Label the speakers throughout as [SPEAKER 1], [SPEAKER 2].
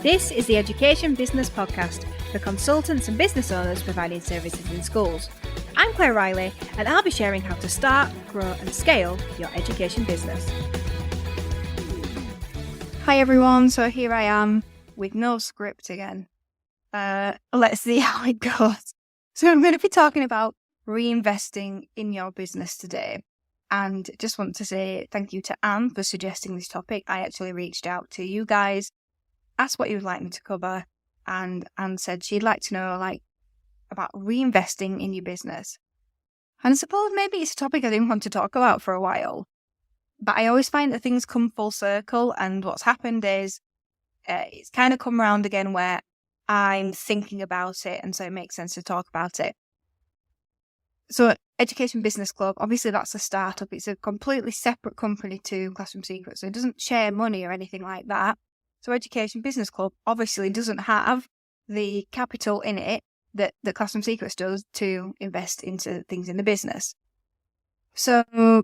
[SPEAKER 1] This is the Education Business Podcast for consultants and business owners providing services in schools. I'm Claire Riley, and I'll be sharing how to start, grow and scale your education business.
[SPEAKER 2] Hi everyone, so here I am with no script again. Let's see how it goes. So I'm going to be talking about reinvesting in your business today. And just want to say thank you to Anne for suggesting this topic. I actually reached out to you guys, asked what you would like me to cover, and Anne said she'd like to know about reinvesting in your business. And I suppose maybe it's a topic I didn't want to talk about for a while. But I always find that things come full circle, and what's happened is it's kind of come around again where I'm thinking about it, and so it makes sense to talk about it. So Education Business Club, obviously that's a startup. It's a completely separate company to Classroom Secrets, so it doesn't share money or anything like that. So Education Business Club obviously doesn't have the capital in it that the Classroom Secrets does to invest into things in the business. So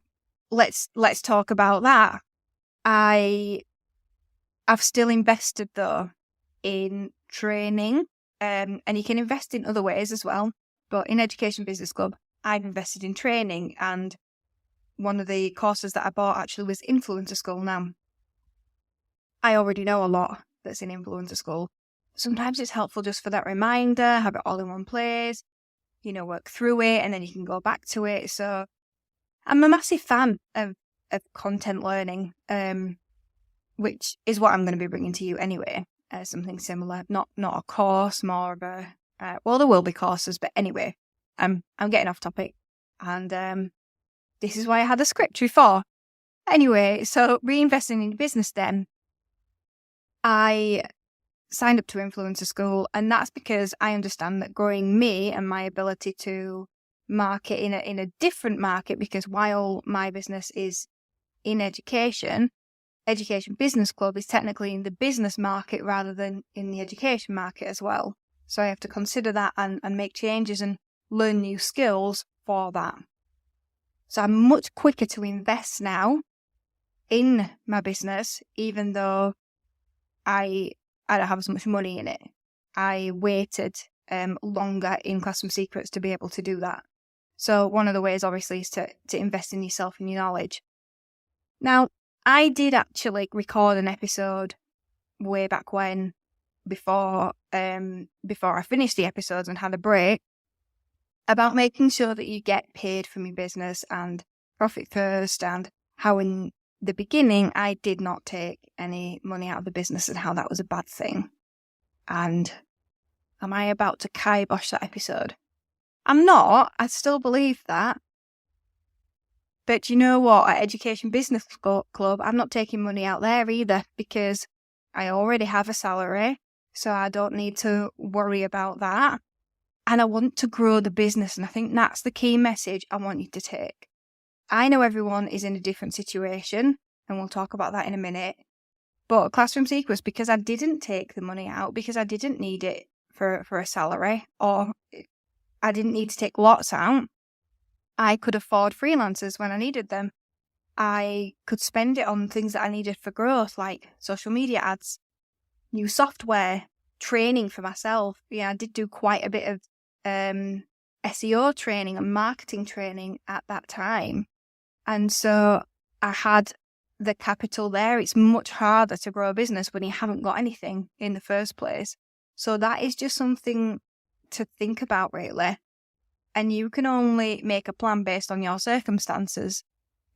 [SPEAKER 2] let's talk about that. I've still invested though in training, and you can invest in other ways as well. But in Education Business Club, I've invested in training, and one of the courses that I bought actually was Influencer School. Now, I already know a lot that's in Influencer School. Sometimes it's helpful just for that reminder, have it all in one place, work through it, and then you can go back to it. So I'm a massive fan of content learning, which is what I'm going to be bringing to you anyway. Something similar, not a course, more of a well, there will be courses, but anyway, I'm getting off topic, and this is why I had a script before. Anyway, so reinvesting in your business. Then I signed up to Influencer School, and that's because I understand that growing me and my ability to market in a different market, because while my business is in Education Business Club is technically in the business market rather than in the education market as well. So I have to consider that and make changes and learn new skills for that. So I'm much quicker to invest now in my business, even though I don't have as much money in it. I waited longer in Classroom Secrets to be able to do that. So one of the ways, obviously, is to invest in yourself and your knowledge. Now, I did actually record an episode way back when, before I finished the episodes and had a break, about making sure that you get paid from your business and profit first, and how in the beginning I did not take any money out of the business and how that was a bad thing. And am I about to kibosh that episode? I'm not. I still believe that. But you know what? At Education Business Club, I'm not taking money out there either, because I already have a salary, so I don't need to worry about that. And I want to grow the business, and I think that's the key message I want you to take. I know everyone is in a different situation, and we'll talk about that in a minute. But Classroom Secrets, because I didn't take the money out, because I didn't need it for a salary, or I didn't need to take lots out, I could afford freelancers when I needed them. I could spend it on things that I needed for growth, like social media ads, new software, training for myself. Yeah, I did do quite a bit of SEO training and marketing training at that time. And so I had the capital there. It's much harder to grow a business when you haven't got anything in the first place. So that is just something to think about, really. And you can only make a plan based on your circumstances.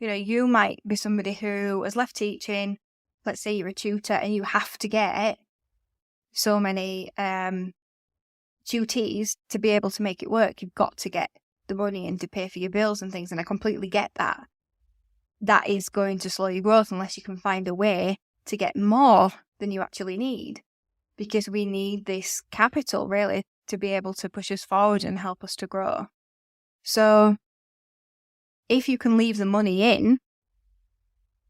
[SPEAKER 2] You might be somebody who has left teaching. Let's say you're a tutor and you have to get so many tutees to be able to make it work. You've got to get the money in to pay for your bills and things, and I completely get that. That is going to slow your growth unless you can find a way to get more than you actually need, because we need this capital, really, to be able to push us forward and help us to grow. So if you can leave the money in,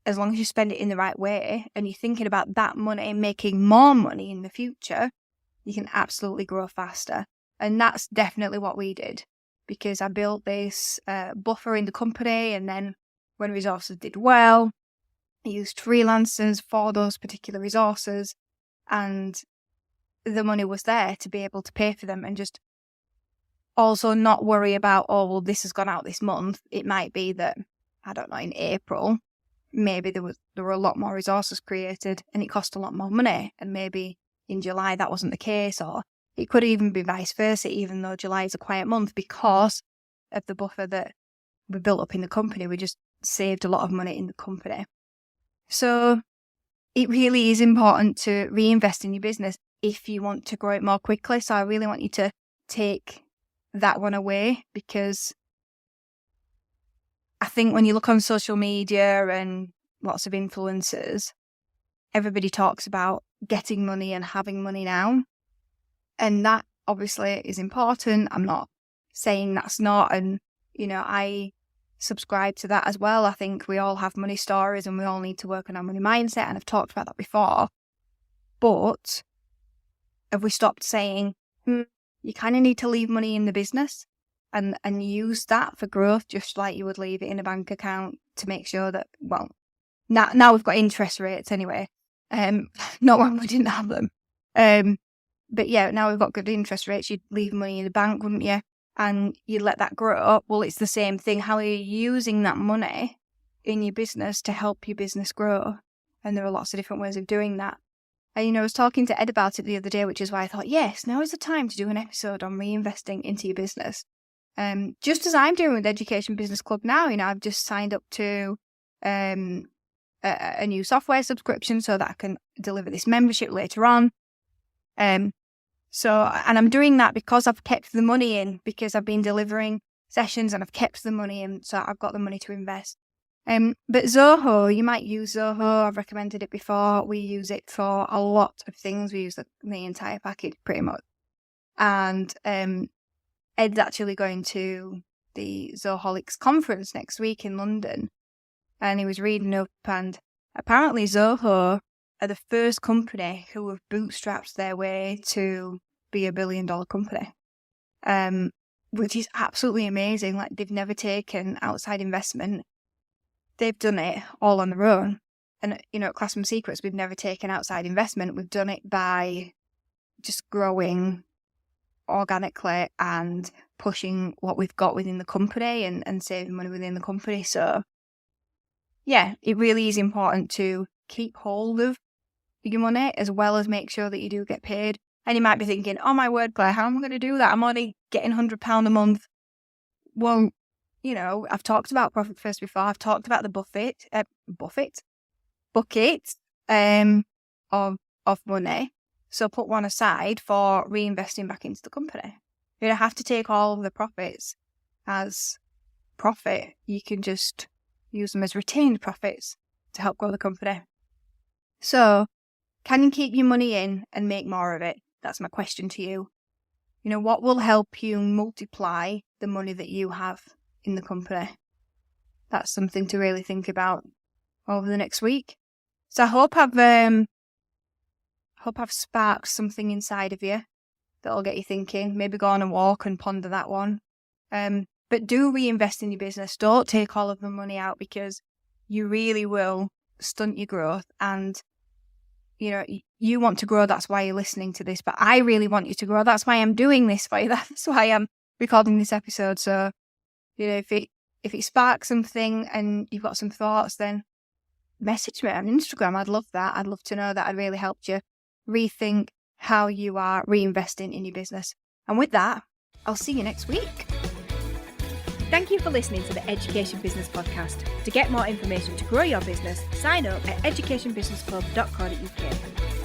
[SPEAKER 2] as long as you spend it in the right way and you're thinking about that money and making more money in the future, you can absolutely grow faster. And that's definitely what we did, because I built this buffer in the company, and then when resources did well, I used freelancers for those particular resources, and the money was there to be able to pay for them, and just also not worry about, oh, well, this has gone out this month. It might be that, I don't know, in April, maybe there were a lot more resources created and it cost a lot more money. And maybe in July that wasn't the case, or it could even be vice versa, even though July is a quiet month, because of the buffer that we built up in the company. We just saved a lot of money in the company. So it really is important to reinvest in your business if you want to grow it more quickly. So I really want you to take that one away, because I think when you look on social media and lots of influencers, everybody talks about getting money and having money now. And that obviously is important. I'm not saying that's not. And, I subscribe to that as well. I think we all have money stories and we all need to work on our money mindset. And I've talked about that before. But have we stopped saying, you kind of need to leave money in the business and use that for growth, just like you would leave it in a bank account, to make sure that, well, now we've got interest rates anyway. Not when we didn't have them. But yeah, now we've got good interest rates. You'd leave money in the bank, wouldn't you? And you'd let that grow. Well, it's the same thing. How are you using that money in your business to help your business grow? And there are lots of different ways of doing that. And, I was talking to Ed about it the other day, which is why I thought, yes, now is the time to do an episode on reinvesting into your business. Just as I'm doing with Education Business Club now, I've just signed up to a new software subscription so that I can deliver this membership later on. And I'm doing that because I've kept the money in, because I've been delivering sessions and I've kept the money in, so I've got the money to invest. But Zoho, you might use Zoho. I've recommended it before. We use it for a lot of things. We use the entire package pretty much. And Ed's actually going to the Zoholics conference next week in London. And he was reading up, and apparently Zoho are the first company who have bootstrapped their way to be $1 billion company. Which is absolutely amazing. Like, they've never taken outside investment. They've done it all on their own. And, at Classroom Secrets, we've never taken outside investment. We've done it by just growing organically and pushing what we've got within the company and saving money within the company. So, yeah, it really is important to keep hold of your money, as well as make sure that you do get paid. And you might be thinking, oh my word, Claire, how am I going to do that? I'm only getting £100 a month. Well, I've talked about Profit First before. I've talked about the bucket of money. So put one aside for reinvesting back into the company. You don't have to take all of the profits as profit. You can just use them as retained profits to help grow the company. So, can you keep your money in and make more of it? That's my question to you. What will help you multiply the money that you have in the company? That's something to really think about over the next week. So I hope I've sparked something inside of you that'll get you thinking. Maybe go on a walk and ponder that one. But do reinvest in your business. Don't take all of the money out, because you really will stunt your growth. And you want to grow. That's why you're listening to this. But I really want you to grow. That's why I'm doing this for you. That's why I'm recording this episode. So, if it sparks something and you've got some thoughts, then message me on Instagram. I'd love that. I'd love to know that. I'd really helped you rethink how you are reinvesting in your business. And with that, I'll see you next week.
[SPEAKER 1] Thank you for listening to the Education Business Podcast. To get more information to grow your business, sign up at educationbusinessclub.co.uk.